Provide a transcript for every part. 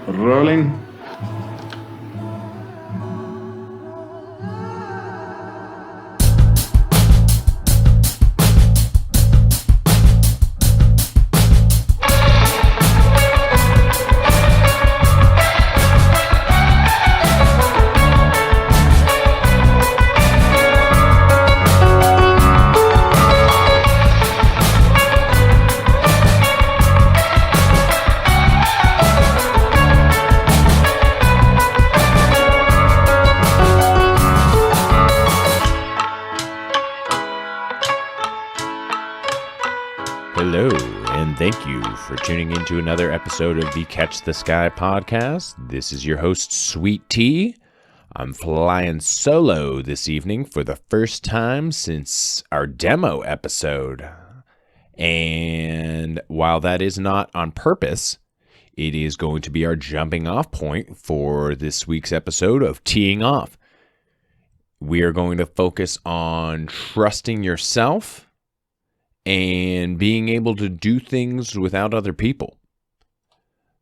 Rolling. Hello, and thank you for tuning into another episode of the Catch the Sky podcast. This is your host, Sweet Tea. I'm flying solo this evening for the first time since our demo episode. And while that is not on purpose, it is going to be our jumping off point for this week's episode of Teeing Off. We are going to focus on trusting yourself and being able to do things without other people.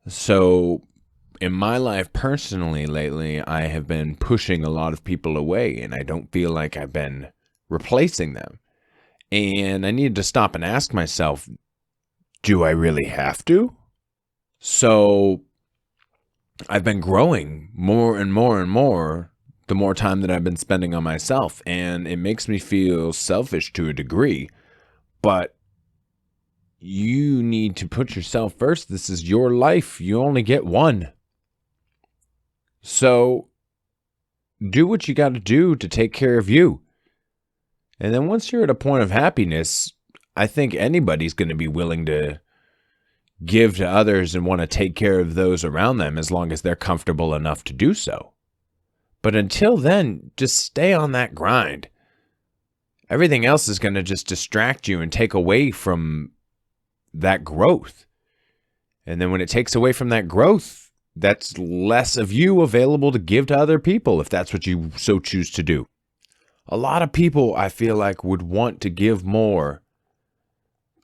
So in my life personally lately, I have been pushing a lot of people away, and I don't feel like I've been replacing them. And I needed to stop and ask myself, do I really have to? So I've been growing more and more and more the more time that I've been spending on myself, and it makes me feel selfish to a degree. But you need to put yourself first. This is your life. You only get one. So do what you got to do to take care of you. And then once you're at a point of happiness, I think anybody's going to be willing to give to others and want to take care of those around them as long as they're comfortable enough to do so. But until then, just stay on that grind. Everything else is going to just distract you and take away from that growth. And then when it takes away from that growth, that's less of you available to give to other people if that's what you so choose to do. A lot of people, I feel like, would want to give more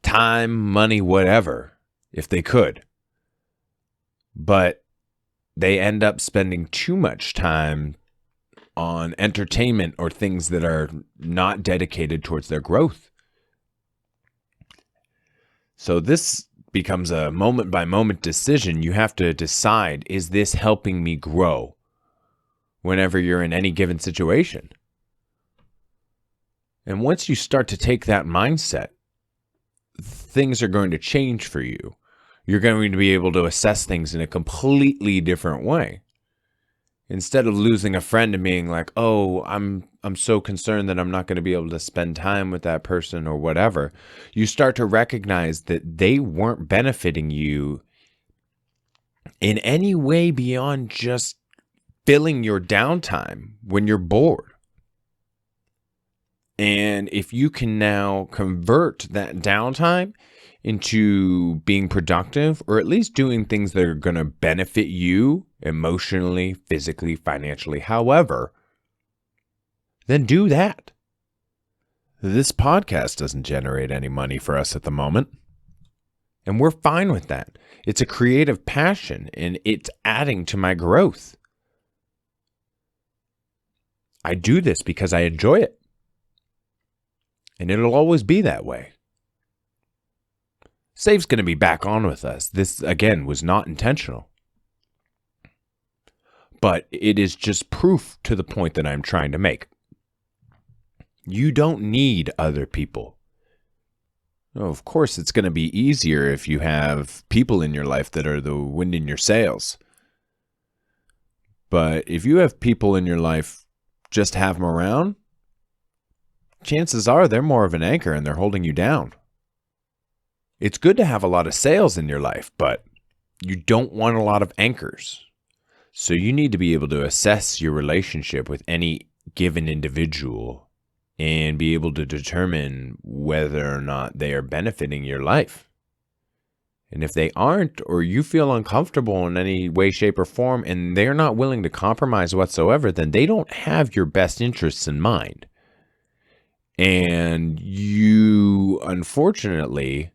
time, money, whatever, if they could. But they end up spending too much time on entertainment or things that are not dedicated towards their growth. So this becomes a moment-by-moment decision. You have to decide, is this helping me grow whenever you're in any given situation? And once you start to take that mindset, things are going to change for you. You're going to be able to assess things in a completely different way. Instead of losing a friend and being like, oh, I'm so concerned that I'm not going to be able to spend time with that person or whatever, you start to recognize that they weren't benefiting you in any way beyond just filling your downtime when you're bored. And if you can now convert that downtime into being productive, or at least doing things that are going to benefit you emotionally, physically, financially, however, then do that. This podcast doesn't generate any money for us at the moment, and we're fine with that. It's a creative passion, and it's adding to my growth. I do this because I enjoy it, and it'll always be that way. Saif's going to be back on with us. This, again, was not intentional. But it is just proof to the point that I'm trying to make. You don't need other people. Of course, it's going to be easier if you have people in your life that are the wind in your sails. But if you have people in your life, just have them around, chances are they're more of an anchor and they're holding you down. It's good to have a lot of sails in your life, but you don't want a lot of anchors. So you need to be able to assess your relationship with any given individual and be able to determine whether or not they are benefiting your life. And if they aren't, or you feel uncomfortable in any way, shape, or form, and they're not willing to compromise whatsoever, then they don't have your best interests in mind. And you, unfortunately,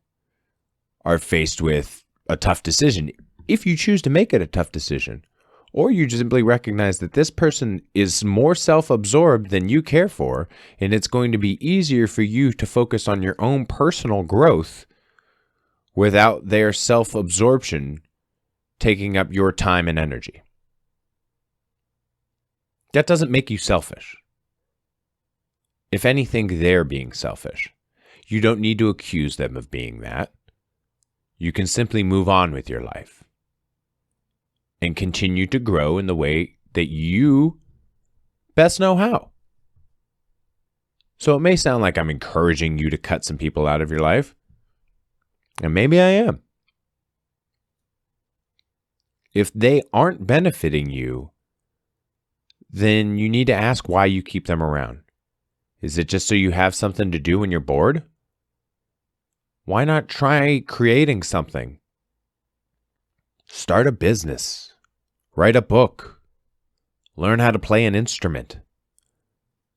are faced with a tough decision. if you choose to make it a tough decision, or you simply recognize that this person is more self-absorbed than you care for, and it's going to be easier for you to focus on your own personal growth without their self-absorption taking up your time and energy. That doesn't make you selfish. If anything, they're being selfish. You don't need to accuse them of being that. You can simply move on with your life and continue to grow in the way that you best know how. So it may sound like I'm encouraging you to cut some people out of your life, and maybe I am. If they aren't benefiting you, then you need to ask why you keep them around. Is it just so you have something to do when you're bored? Why not try creating something? Start a business. Write a book. Learn how to play an instrument.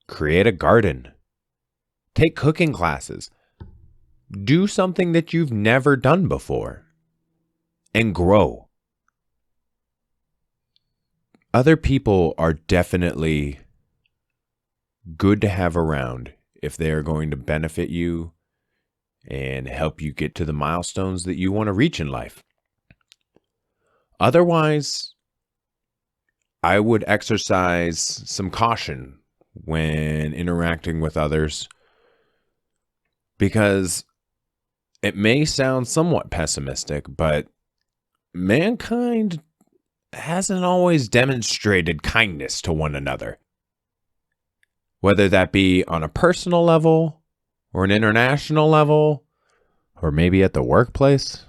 Create a garden. Take cooking classes. Do something that you've never done before. And grow. Other people are definitely good to have around if they are going to benefit you and help you get to the milestones that you want to reach in life. Otherwise, I would exercise some caution when interacting with others, because it may sound somewhat pessimistic, but mankind hasn't always demonstrated kindness to one another. Whether that be on a personal level, or an international level, or maybe at the workplace,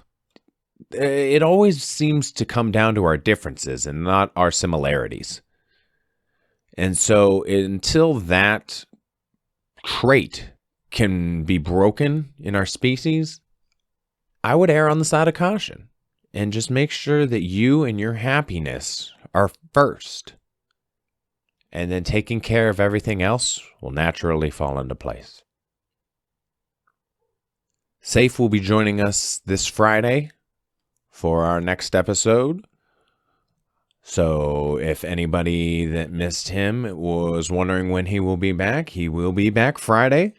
it always seems to come down to our differences and not our similarities. And so until that trait can be broken in our species, I would err on the side of caution and just make sure that you and your happiness are first. And then taking care of everything else will naturally fall into place. Saif will be joining us this Friday for our next episode. So if anybody that missed him was wondering when he will be back Friday.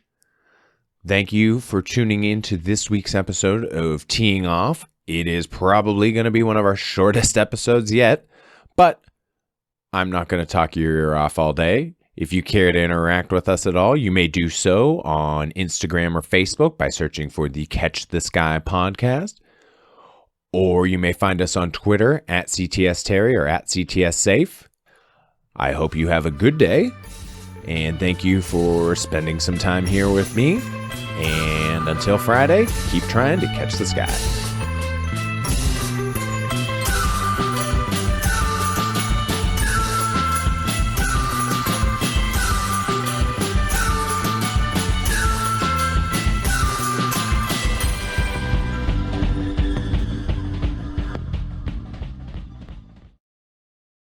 Thank you for tuning in to this week's episode of Teeing Off. It is probably going to be one of our shortest episodes yet, but I'm not going to talk your ear off all day. If you care to interact with us at all, you may do so on Instagram or Facebook by searching for the Catch the Sky podcast. Or you may find us on Twitter at CTS Terry or at CTS Saif. I hope you have a good day, and thank you for spending some time here with me. And until Friday, keep trying to catch the sky.